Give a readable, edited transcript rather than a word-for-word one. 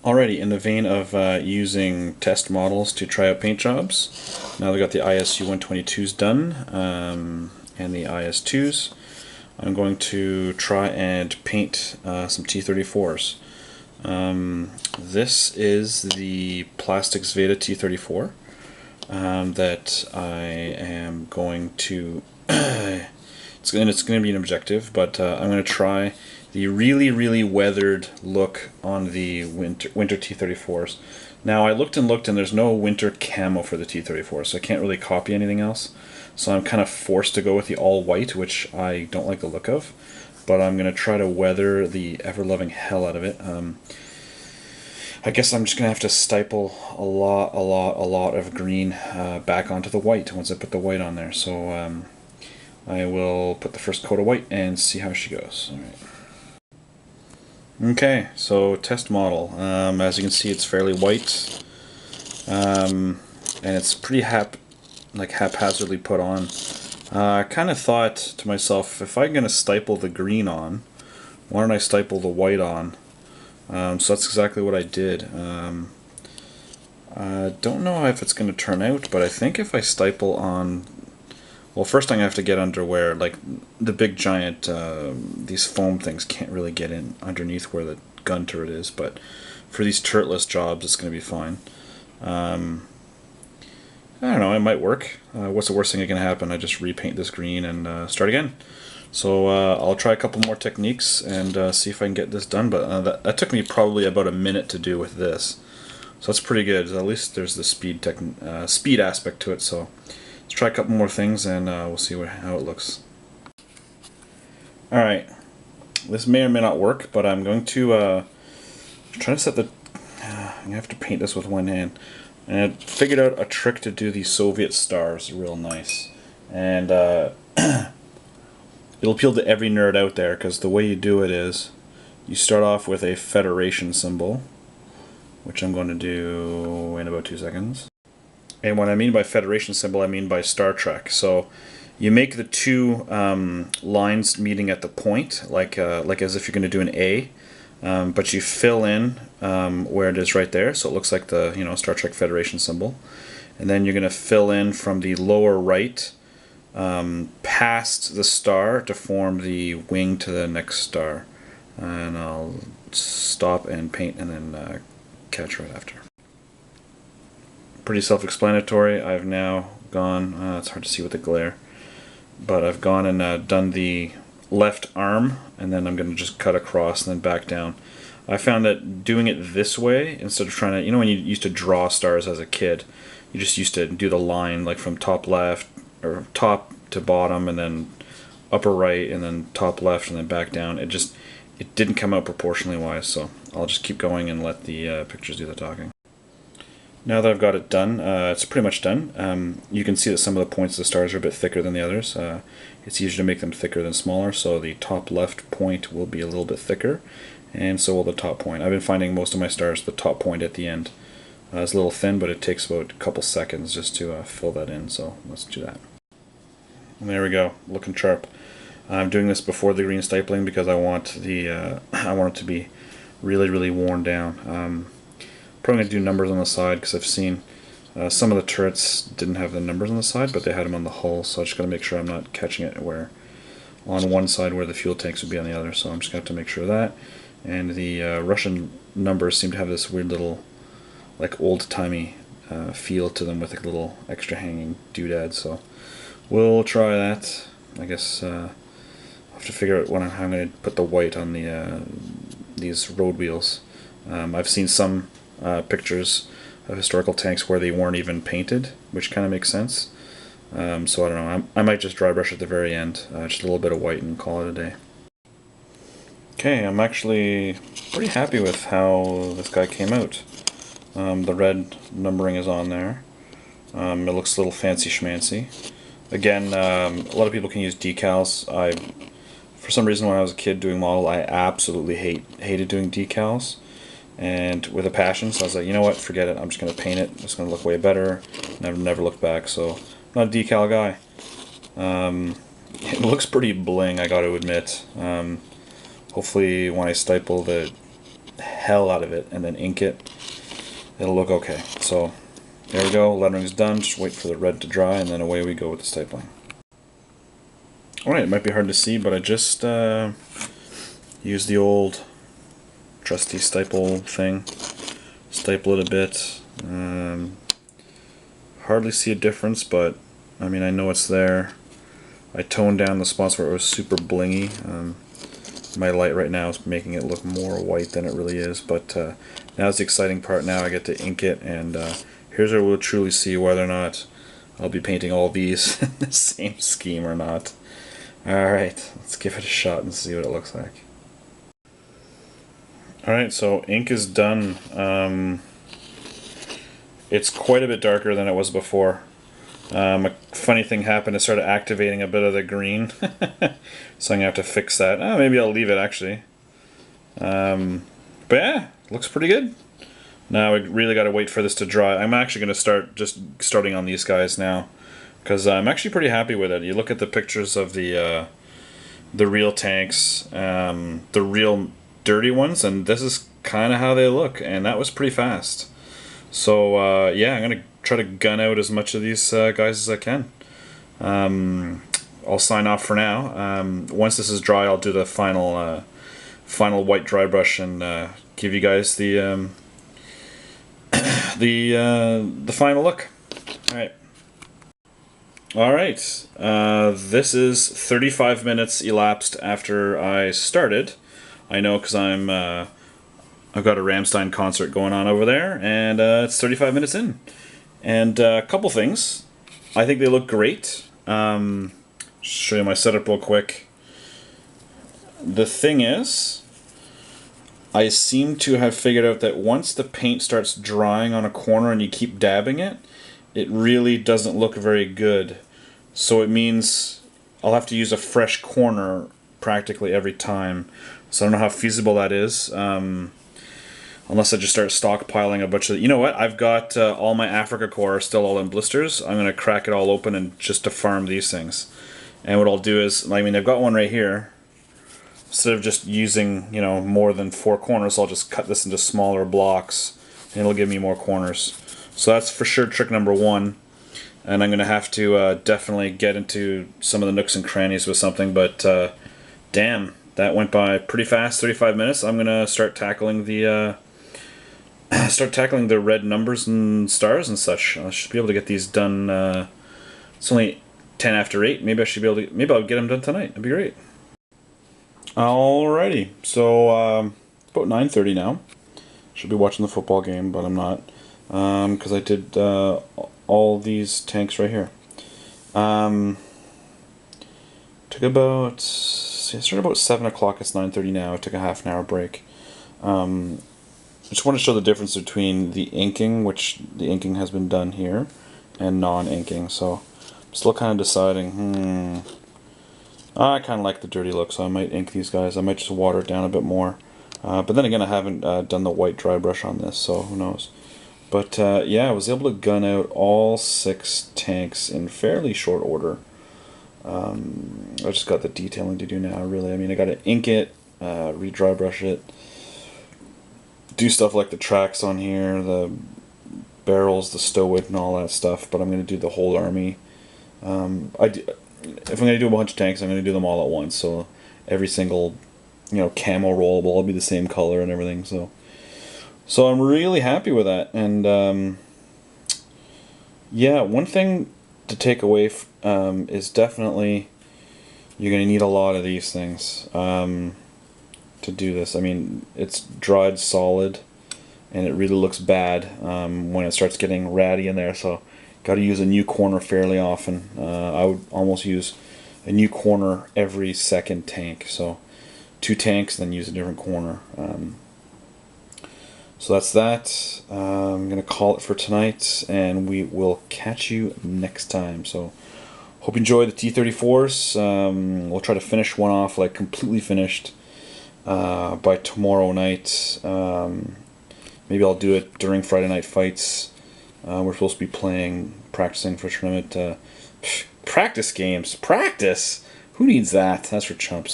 Alrighty, in the vein of using test models to try out paint jobs, now we got the ISU 122s done and the IS2s. I'm going to try and paint some T34s. This is the plastic Zveda T34 that I am going to. It's going to be an objective, but I'm going to try the really weathered look on the winter T34s. Now I looked and there's no winter camo for the T34, so I can't really copy anything else. So I'm kind of forced to go with the all white, which I don't like the look of. But I'm going to try to weather the ever-loving hell out of it. I guess I'm just going to have to stipple a lot of green back onto the white once I put the white on there. So I will put the first coat of white and see how she goes. All right. Okay, so test model. As you can see, it's fairly white, and it's pretty haphazardly put on. I kind of thought to myself, if I'm going to stipple the green on, why don't I stipple the white on? So that's exactly what I did. I don't know if it's going to turn out, but I think if I stipple on... Well, first I'm going to have to get under where, like, the big giant, these foam things can't really get in underneath where the gun turret is, but for these turretless jobs it's going to be fine. I don't know, it might work. What's the worst thing that can happen? I just repaint this green and start again. So I'll try a couple more techniques and see if I can get this done, but that took me probably about a minute to do with this. So that's pretty good. At least there's the speed aspect to it, so let's try a couple more things and we'll see how it looks. Alright, this may or may not work, but I'm going to try to set the... I'm going to have to paint this with one hand. And I figured out a trick to do the Soviet stars real nice. And it'll appeal to every nerd out there, because the way you do it is you start off with a Federation symbol, which I'm going to do in about 2 seconds. And what I mean by Federation symbol, I mean by Star Trek. So you make the two lines meeting at the point, like as if you're going to do an A, but you fill in where it is right there, so it looks like the Star Trek Federation symbol. And then you're going to fill in from the lower right past the star to form the wing to the next star. And I'll stop and paint and then catch right after. Pretty self-explanatory. I've now gone, it's hard to see with the glare, but I've gone and done the left arm, and then I'm going to just cut across and then back down. I found that doing it this way, instead of trying to, when you used to draw stars as a kid, you just used to do the line like from top left, or top to bottom, and then upper right, and then top left, and then back down. It didn't come out proportionally wise, so I'll just keep going and let the pictures do the talking. Now that I've got it done, it's pretty much done. You can see that some of the points of the stars are a bit thicker than the others. It's easier to make them thicker than smaller, so the top left point will be a little bit thicker, and so will the top point. I've been finding most of my stars, the top point at the end is a little thin, but it takes about a couple seconds just to fill that in, so let's do that. And there we go, looking sharp. I'm doing this before the green stippling because I want I want it to be really worn down. Probably going to do numbers on the side because I've seen some of the turrets didn't have the numbers on the side, but they had them on the hull, so I just got to make sure I'm not catching it where on one side where the fuel tanks would be on the other, so I'm just going to have to make sure of that. And the Russian numbers seem to have this weird little, like, old-timey feel to them with a little extra hanging doodad, so we'll try that. I guess I'll have to figure out how I'm going to put the white on the these road wheels. I've seen some pictures of historical tanks where they weren't even painted, which kind of makes sense. So I don't know, I might just dry brush at the very end, just a little bit of white, and call it a day. Okay, I'm actually pretty happy with how this guy came out. The red numbering is on there. It looks a little fancy schmancy. Again, a lot of people can use decals. For some reason when I was a kid doing model, I absolutely hated doing decals, and with a passion, so I was like, you know what, forget it, I'm just going to paint it, it's going to look way better. Never looked back, so I'm not a decal guy. It looks pretty bling, I got to admit. Hopefully when I stipple the hell out of it and then ink it, it'll look okay. So there we go, lettering's done, just wait for the red to dry and then away we go with the stapling. Alright, it might be hard to see, but I just used the old trusty staple thing, staple it a bit. Hardly see a difference, but I mean I know it's there. I toned down the spots where it was super blingy. My light right now is making it look more white than it really is, but now's the exciting part. Now I get to ink it, and here's where we'll truly see whether or not I'll be painting all these in the same scheme or not. Alright, let's give it a shot and see what it looks like. Alright, so ink is done. It's quite a bit darker than it was before. A funny thing happened, it started activating a bit of the green, so I'm going to have to fix that. Maybe I'll leave it actually. But yeah, looks pretty good. Now we really got to wait for this to dry. I'm actually going to start starting on these guys now, because I'm actually pretty happy with it. You look at the pictures of the real tanks, the real dirty ones, and this is kind of how they look, and that was pretty fast. So yeah, I'm going to try to gun out as much of these guys as I can. I'll sign off for now. Once this is dry, I'll do the final white dry brush and give you guys the the final look. All right. This is 35 minutes elapsed after I started. I know because I've got a Rammstein concert going on over there, and it's 35 minutes in. And a couple things. I think they look great. Show you my setup real quick. The thing is, I seem to have figured out that once the paint starts drying on a corner and you keep dabbing it, it really doesn't look very good. So it means I'll have to use a fresh corner practically every time. So I don't know how feasible that is. Unless I just start stockpiling a bunch of... You know what? I've got all my Africa core still all in blisters. I'm going to crack it all open and just to farm these things. And what I'll do is, I mean, I've got one right here. Instead of just using, you know, more than 4 corners, I'll just cut this into smaller blocks, and it'll give me more corners. So that's for sure trick number 1. And I'm going to have to definitely get into some of the nooks and crannies with something, but damn, that went by pretty fast, 35 minutes. I'm going to start tackling the... red numbers and stars and such. I should be able to get these done. It's only 10 after 8. Maybe I should be able to. Maybe I'll get them done tonight. That'd be great. Alrighty, so it's about 9:30 now. Should be watching the football game, but I'm not, because I did all these tanks right here. Took about. I started about 7 o'clock. It's 9:30 now. I took a half an hour break. I just want to show the difference between the inking, which the inking has been done here, and non-inking. So I'm still kind of deciding, I kind of like the dirty look, so I might ink these guys. I might just water it down a bit more. But then again, I haven't done the white dry brush on this, so who knows. But yeah, I was able to gun out all 6 tanks in fairly short order. I just got the detailing to do now, really. I mean, I got to ink it, re-dry brush it, do stuff like the tracks on here, the barrels, the stowage, and all that stuff. But I'm going to do the whole army. If I'm going to do a bunch of tanks, I'm going to do them all at once. So every single, camo roll will all be the same color and everything. So I'm really happy with that. And yeah, one thing to take away is definitely you're going to need a lot of these things. To do this. I mean, it's dried solid and it really looks bad when it starts getting ratty in there, so got to use a new corner fairly often. I would almost use a new corner every second tank, so 2 tanks, then use a different corner. So that's that. I'm going to call it for tonight, and we will catch you next time. So hope you enjoy the T-34s. We'll try to finish one off, like completely finished, by tomorrow night. Maybe I'll do it during Friday night fights. We're supposed to be practicing for tournament. Practice games. Practice? Who needs that? That's for chumps.